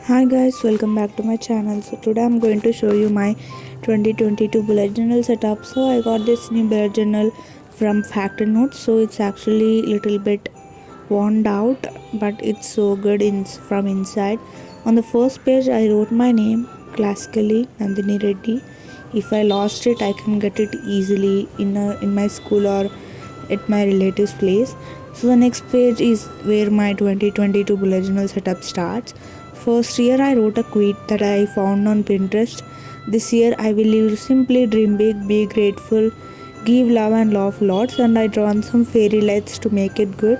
Hi guys, welcome back to my channel. So today I'm going to show you my 2022 bullet journal setup. So I got this new bullet journal from Factor Notes. So it's actually little bit worn out, but it's so good from inside. On the first page I wrote my name classically Nandini Reddy. If I lost it, I can get it easily in my school or at my relative's place. So the next page is where my 2022 bullet journal setup starts. First year I wrote a quote that I found on Pinterest. This year I will live simply, dream big, be grateful, give love and laugh lots, and I drawn some fairy lights to make it good.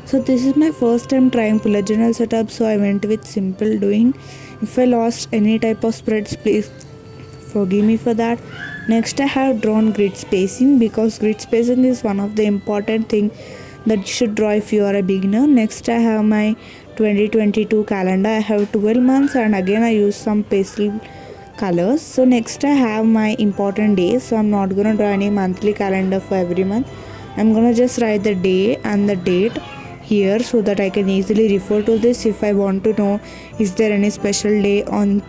So this is my first time trying bullet journal setup, so I went with simple doing. If I lost any type of spreads, please forgive me for that. Next I have drawn grid spacing because grid spacing is one of the important thing that you should draw if you are a beginner. Next I have my 2022 calendar. I have 12 months and again I use some pastel colors. So next I have my important days. So I'm not gonna draw any monthly calendar for every month. I'm gonna just write the day and the date here so that I can easily refer to this if I want to know is there any special day on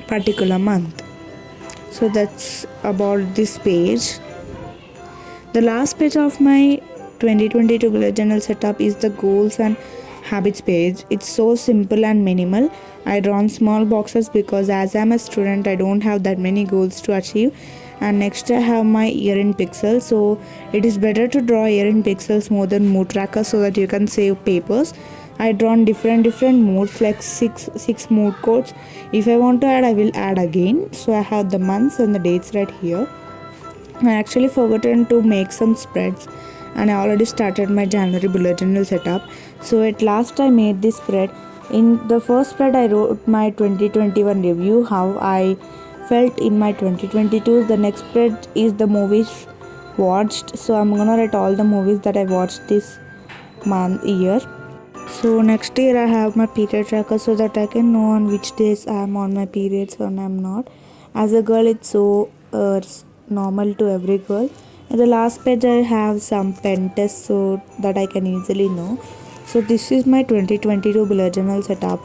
particular month. So that's about this page. The last page of my 2022 bullet journal setup is the goals and habits page. It's so simple and minimal. I drawn small boxes because as I'm a student I don't have that many goals to achieve. And next I have my year in pixels. So it is better to draw year in pixels more than mood tracker so that you can save papers. I drawn different modes like six mood codes. If I want to add I will add again. So I have the months and the dates right here. I actually forgotten to make some spreads and I already started my January bullet journal setup. So at last I made this spread. In the first spread I wrote my 2021 review, how I felt in my 2022. The next spread is the movies watched. So I'm gonna write all the movies that I watched this year. So next year I have my period tracker so that I can know on which days I am on my periods and I'm not. As a girl it's so normal to every girl. In the last page I have some pen tests so that I can easily know. So this is my 2022 bullet journal setup.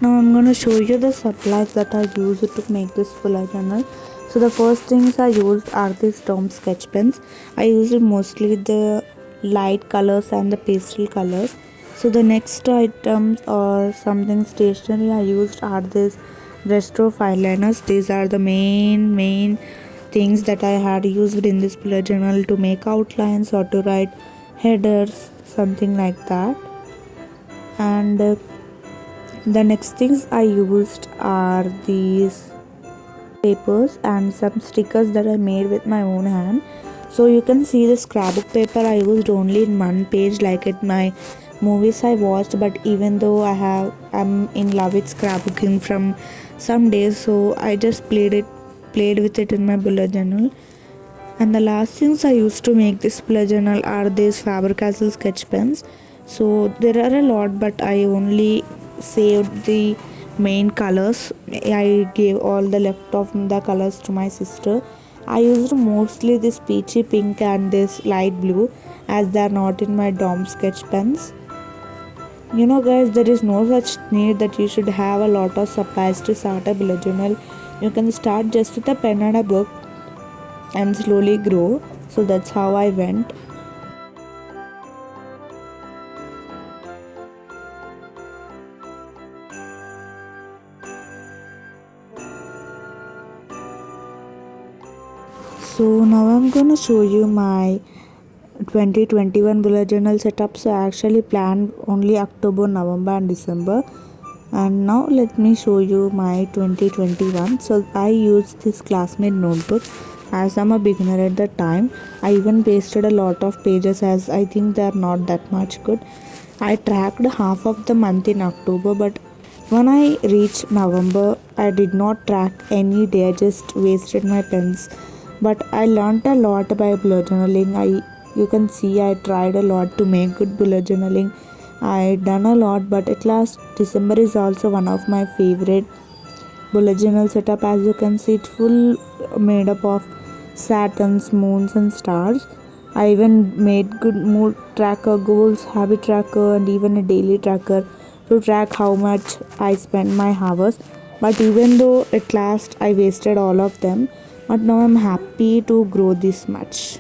Now I'm going to show you the supplies that I used to make this bullet journal. So the first things I used are these Tom sketch pens. I used mostly the light colors and the pastel colors. So the next items or something stationery I used are these retro Fineliners. These are the main things that I had used in this bullet journal to make outlines or to write headers, something like that. And the next things I used are these papers and some stickers that I made with my own hand. So you can see the scrapbook paper I used only in one page like at my movies I watched, but even though I'm in love with scrapbooking from some days, so I just played with it in my bullet journal. And the last things I used to make this bullet journal are these Faber-Castell sketch pens. So there are a lot, but I only saved the main colors. I gave all the left of the colors to my sister. I used mostly this peachy pink and this light blue as they are not in my DOM sketch pens. You know guys, there is no such need that you should have a lot of supplies to start a bullet journal. You can start just with a pen and a book and slowly grow. So that's how I went. So now I'm gonna show you my 2021 bullet journal setup. So I actually planned only October, November and December, and now let me show you my 2021. So I used this classmate notebook as I'm a beginner at the time. I even pasted a lot of pages as I think they are not that much good. I tracked half of the month in October, but When I reached November, I did not track any day, I just wasted my pens. But I learned a lot by bullet journaling. You can see I tried a lot to make good bullet journaling. I done a lot, but at last December is also one of my favorite bullet journal setup. As you can see, it's full made up of Saturns, moons, and stars. I even made good mood tracker, goals, habit tracker, and even a daily tracker to track how much I spend my hours. But even though at last I wasted all of them, but now I'm happy to grow this much.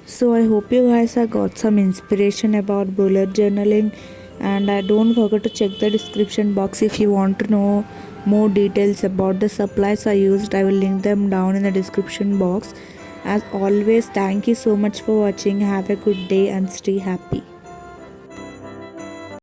So I hope you guys have got some inspiration about bullet journaling, and I don't forget to check the description box if you want to know more details about the supplies I used. I will link them down in the description box. As always, thank you so much for watching. Have a good day and stay happy.